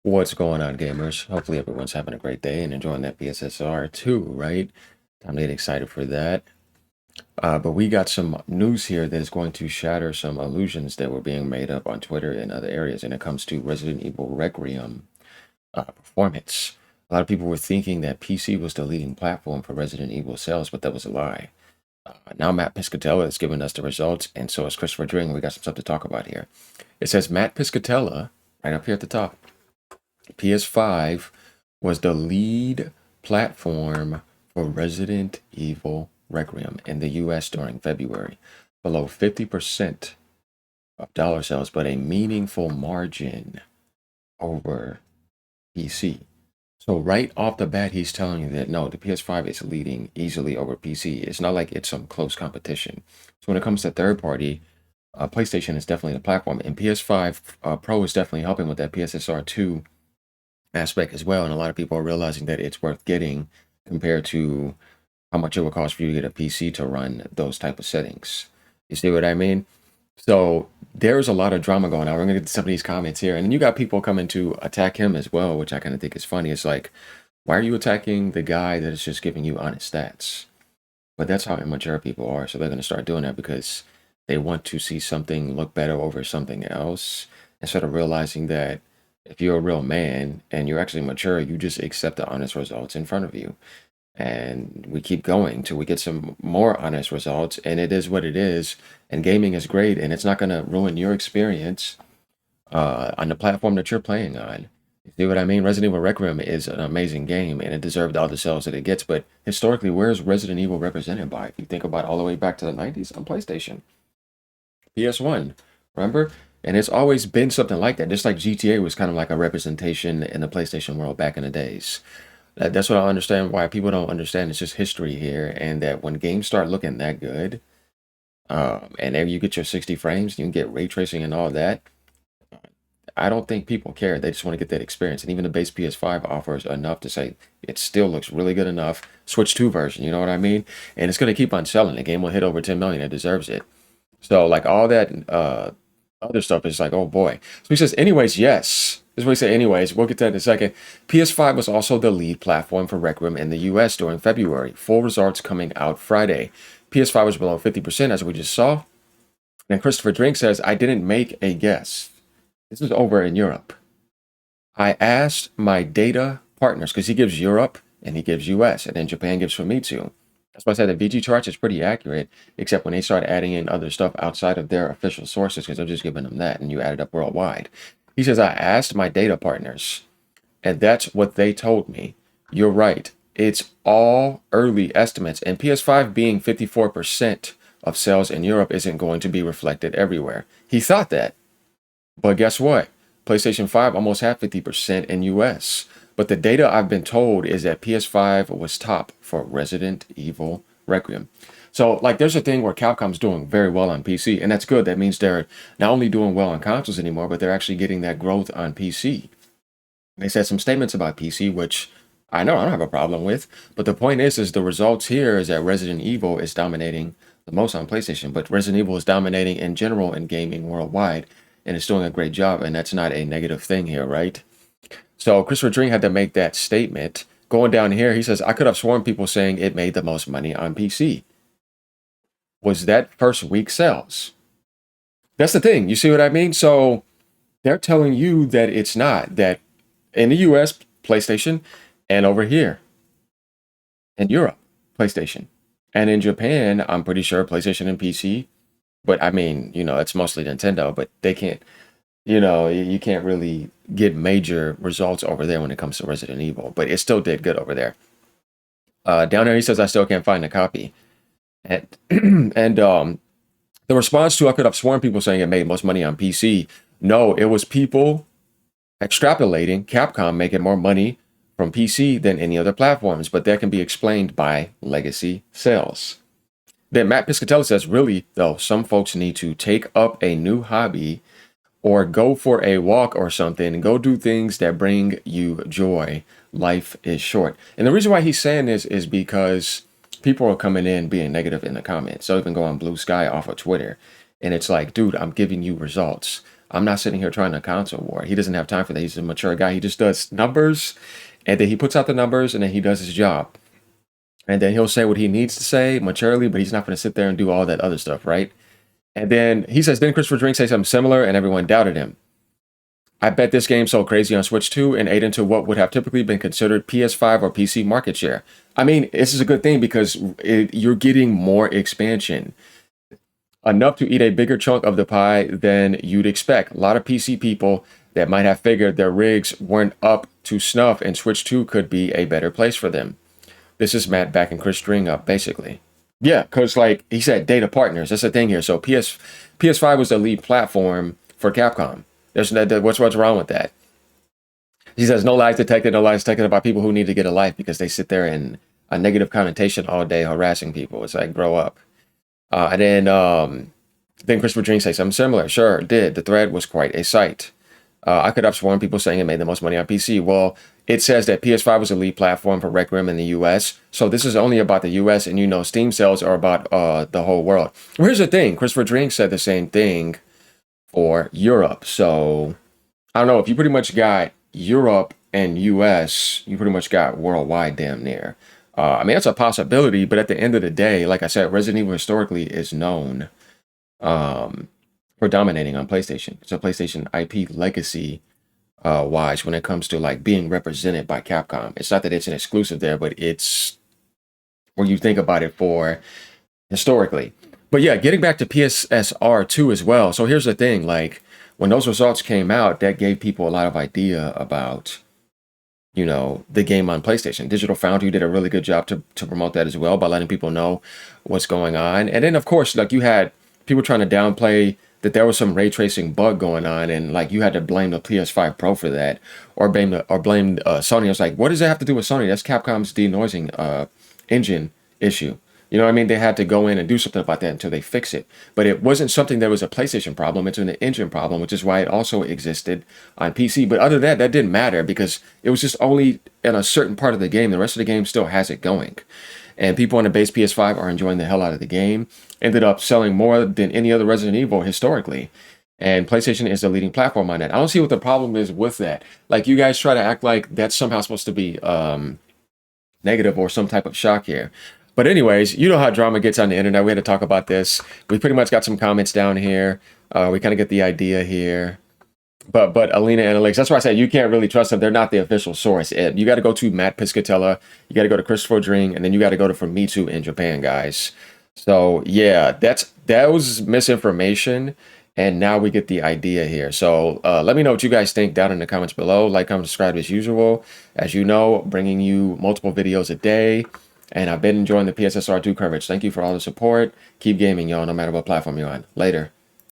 What's going on, gamers? Hopefully everyone's having a great day and enjoying that PSSR too, right? I'm getting excited for that. But we got some news here that is going to shatter some illusions that were being made up on Twitter and other areas, and it comes to Resident Evil Requiem performance. A lot of people were thinking that PC was the leading platform for Resident Evil sales, but that was a lie. Now Matt Piscatella has given us the results, and so is Christopher Dring. We got some stuff to talk about here. It says Matt Piscatella, right up here at the top. PS5 was the lead platform for Resident Evil Requiem in the US during February, below 50% of dollar sales, but a meaningful margin over PC. So right off the bat, he's telling you that no, the PS5 is leading easily over PC. It's not like it's some close competition. So when it comes to third party, PlayStation is definitely the platform, and PS5 Pro is definitely helping with that PSSR 2 aspect as well. And a lot of people are realizing that it's worth getting compared to how much it would cost for you to get a PC to run those type of settings. You see what I mean? So there's a lot of drama going on. We're gonna get to some of these comments here, and then you got people coming to attack him as well, which I kind of think is funny. It's like, why are you attacking the guy that is just giving you honest stats? But that's how immature people are. So they're gonna start doing that because they want to see something look better over something else instead of realizing that if you're a real man and you're actually mature, you just accept the honest results in front of you. And we keep going till we get some more honest results. And it is what it is. And gaming is great. And it's not going to ruin your experience on the platform that you're playing on. You see what I mean? Resident Evil Requiem is an amazing game and it deserved all the sales that it gets. But historically, where's Resident Evil represented by? If you think about all the way back to the 90s on PlayStation, PS1, remember? And it's always been something like that. Just like GTA was kind of like a representation in the PlayStation world back in the days. That's what I understand why people don't understand. It's just history here. And that when games start looking that good, and then you get your 60 frames, you can get ray tracing and all that. I don't think people care. They just want to get that experience. And even the base PS5 offers enough to say it still looks really good enough. Switch 2 version, you know what I mean? And it's going to keep on selling. The game will hit over 10 million. It deserves it. So like all that other stuff is like, oh boy. So he says, anyways, yes. This is what he said, anyways. We'll get to that in a second. PS5 was also the lead platform for Requiem in the US during February. Full results coming out Friday. PS5 was below 50%, as we just saw. And Christopher Drink says, I didn't make a guess. This is over in Europe. I asked my data partners, because he gives Europe and he gives US, and then Japan gives Famitsu. That's why I said the VG charts is pretty accurate, except when they start adding in other stuff outside of their official sources, because they're just giving them that, and you add it up worldwide. He says, I asked my data partners, and that's what they told me. You're right. It's all early estimates, and PS5 being 54% of sales in Europe isn't going to be reflected everywhere. He thought that. But guess what? PlayStation 5 almost had 50% in US. But the data I've been told is that PS5 was top for Resident Evil Requiem. So, like, there's a thing where Capcom's doing very well on PC, and that's good. That means they're not only doing well on consoles anymore, but they're actually getting that growth on PC. They said some statements about PC, which I know I don't have a problem with. But the point is the results here is that Resident Evil is dominating the most on PlayStation, but Resident Evil is dominating in general in gaming worldwide, and it's doing a great job, and that's not a negative thing here, right? So Christopher Dring had to make that statement. Going down here, he says, I could have sworn people saying it made the most money on PC. Was that first week sales? That's the thing. You see what I mean? So they're telling you that it's not. That in the US, PlayStation, and over here in Europe, PlayStation. And in Japan, I'm pretty sure PlayStation and PC. But I mean, it's mostly Nintendo, but they can't, you can't really get major results over there when it comes to Resident Evil, but it still did good over there. Down there, he says, I still can't find a copy. And, and the response to, I could have sworn people saying it made most money on PC. No, it was people extrapolating Capcom making more money from PC than any other platforms, but that can be explained by legacy sales. Then Matt Piscatella says, really, though, some folks need to take up a new hobby or go for a walk or something and go do things that bring you joy. Life is short. And the reason why he's saying this is because people are coming in being negative in the comments. So even go on Blue Sky off of Twitter. And it's like, dude, I'm giving you results. I'm not sitting here trying to console war. He doesn't have time for that. He's a mature guy. He just does numbers, and then he puts out the numbers, and then he does his job. And then he'll say what he needs to say maturely, but he's not going to sit there and do all that other stuff, right? And then he says, didn't Christopher Drink say something similar? And everyone doubted him. I bet this game sold crazy on Switch 2 and ate into what would have typically been considered PS5 or PC market share. I mean, this is a good thing because you're getting more expansion. Enough to eat a bigger chunk of the pie than you'd expect. A lot of PC people that might have figured their rigs weren't up to snuff and Switch 2 could be a better place for them. This is Matt backing Chris String up, basically. Yeah, because like he said, data partners. That's the thing here. So PS5 was the lead platform for Capcom. There's what's wrong with that? He says no lies detected, no lies detected about people who need to get a life because they sit there in a negative connotation all day harassing people. It's like grow up. And then Christopher Drink say something similar. Sure, did. The thread was quite a sight. I could have sworn people saying it made the most money on PC. Well, it says that PS5 was a lead platform for Requiem in the US. So this is only about the US, and you know Steam sales are about the whole world. Well, here's the thing. Christopher Drink said the same thing for Europe. So I don't know, if you pretty much got Europe and US, you pretty much got worldwide damn near. I mean, that's a possibility, but at the end of the day, like I said, Resident Evil historically is known for dominating on PlayStation. It's a PlayStation IP legacy wise when it comes to like being represented by Capcom. It's not that it's an exclusive there, but it's when you think about it for historically. But yeah, getting back to PSSR 2 as well. So here's the thing, like when those results came out, that gave people a lot of idea about, you know, the game on PlayStation. Digital Foundry did a really good job to promote that as well by letting people know what's going on. And then of course, like you had people trying to downplay that there was some ray tracing bug going on, and like you had to blame the PS5 Pro for that, or blame Sony. I was like, what does that have to do with Sony? That's Capcom's denoising engine issue. You know what I mean? They had to go in and do something about that until they fix it. But it wasn't something that was a PlayStation problem. It's an engine problem, which is why it also existed on PC. But other than that, that didn't matter because it was just only in a certain part of the game. The rest of the game still has it going. And people on the base PS5 are enjoying the hell out of the game. Ended up selling more than any other Resident Evil historically. And PlayStation is the leading platform on that. I don't see what the problem is with that. Like you guys try to act like that's somehow supposed to be negative or some type of shock here. But anyways, you know how drama gets on the internet. We had to talk about this. We pretty much got some comments down here. We kind of get the idea here. But Alina Analytics, that's why I said you can't really trust them. They're not the official source. You got to go to Matt Piscatella. You got to go to Christopher Dring. And then you got to go to Famitsu in Japan, guys. So, yeah, that was misinformation. And now we get the idea here. So let me know what you guys think down in the comments below. Like, comment, subscribe as usual. As you know, bringing you multiple videos a day. And I've been enjoying the PSSR2 coverage. Thank you for all the support. Keep gaming, y'all, no matter what platform you're on. Later.